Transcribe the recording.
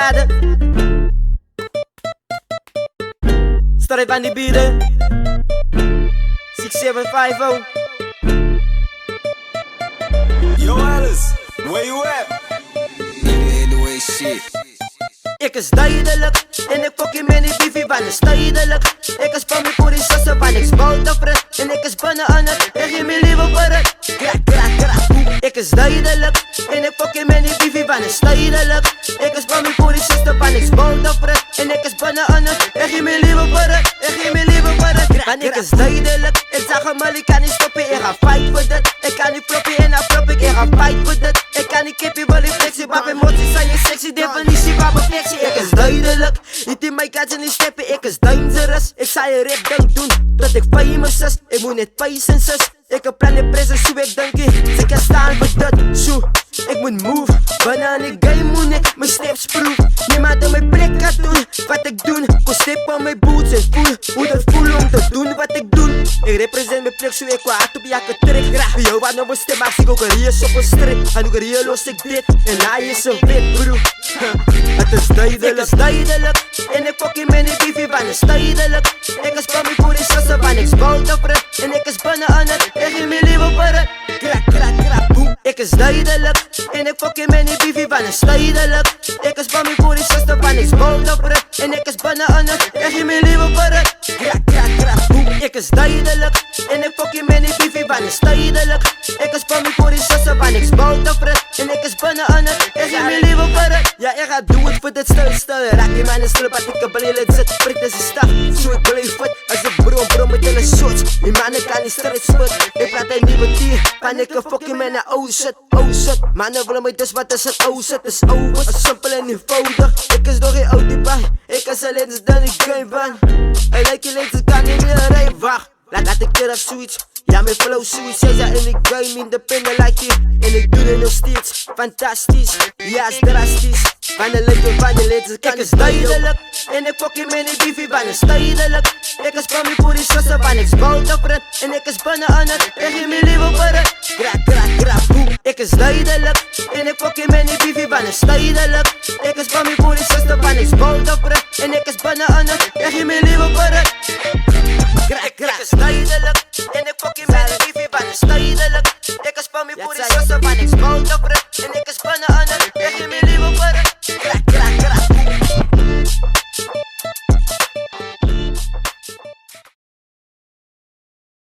Stade. Story van die bieden 6750. Yo Alice, where you at? Shit. Ik is duidelijk en ik fok je met die biefie van is duidelijk. Ik is van mijn voor die sassen van ik spout op red. En ik is binnen aan het, en geef me liever voor het. Krak, krak, krak. Ik is duidelijk en ik fok je met die biefie van is duidelijk. Ik is van mijn voor die sassen van ik spout op red. En ik is binnen aan het, en geef me liever voor het. En geef me liever voor het. En ik is duidelijk, ik zag hem al, ik kan niet stoppen. Ik ga fight voor dit. Ik kan niet floppen en dan flop ik ga fight voor dit. Ik kan niet kippie, wil ik flexie. Maar emoties zijn je sexy definitie van perfectie. Ik is duidelijk, niet in mijn kaartje niet steppen. Ik is dangerous, ik zal je rap dunk doen tot ik famous is. Ik moet niet pijzen zus. Ik heb plannen pressen, zo ik denk je. Ze kan staan voor dat, zo. Ik moet move, wanneer ik game moet ik mijn steps proef. Niemand op mijn plek kan doen wat ik doe. Kon step op mijn boots en voel hoe dat voel om te doen wat ik doe. Ik represent mijn plek zo ik qua hart op jakken terug. Graag jou wat nog een stem, maar ik ook een riers op een strip. En ook een rier los ik dit en hij is een wit bro. Het is duidelijk, ik is duidelijk. En ik fok je met die biefie van is duidelijk. Ik is van mijn voor die sassen van ik spout op red. En ik is binnen aan het, en geef me liever voor het. Krak, krak, krak, boem. Ik is duidelijk en ik fok je met die biefie van is duidelijk. Ik is van mijn voor die sassen van ik spout op red. En ik is binnen aan het, en geef me liever voor het. Krak, krak, krak, boem. Ik is duidelijk en ik fok je met die biefie van is duidelijk. Ik is van mijn voor die sassen van ik spout op red. En ik is binnen aan het, en geef me liever voor het. Ja, ik ga doen het voor dit stil. Raak die man een stil, wat ik heb alleen zit. Prik deze stap, zo ik blijf het. Als ik bro met hele shorts. Die mannen kan niet strijd sput. Ik praat een nieuwe tier, van ik een fucking met een O-shit. Mannen willen me dus wat is een O-shit. Is over, het simpel en eenvoudig. Ik is nog geen auto bij. Ik is alleen dus dan ik game van. Hij lijkt je leed, dus kan niet meer rijden. Wacht, laat ik keer op zoiets. Ja, mijn flow zoiets, jij zei in de game independent like je. En ik doe het nog steeds, fantastisch. Ja, is drastisch. Van de lippen van je leden, kijk is duidelijk. En ik fok je met die biefie van is duidelijk. Ik is van mijn voor die sassen van ik spout op red. En ik is binnen aan het, en geef me liever voor het. Krak, krak, krak, boem. Ik is duidelijk. En ik fok je met die biefie van is duidelijk. Ik is van mijn voor die sassen van ik spout op red. En ik is binnen aan het, en geef me liever voor het. Krak, krak, is duidelijk. En ik fok je met die biefie van is duidelijk. Ik is van mijn voor die sassen van ik spout op red.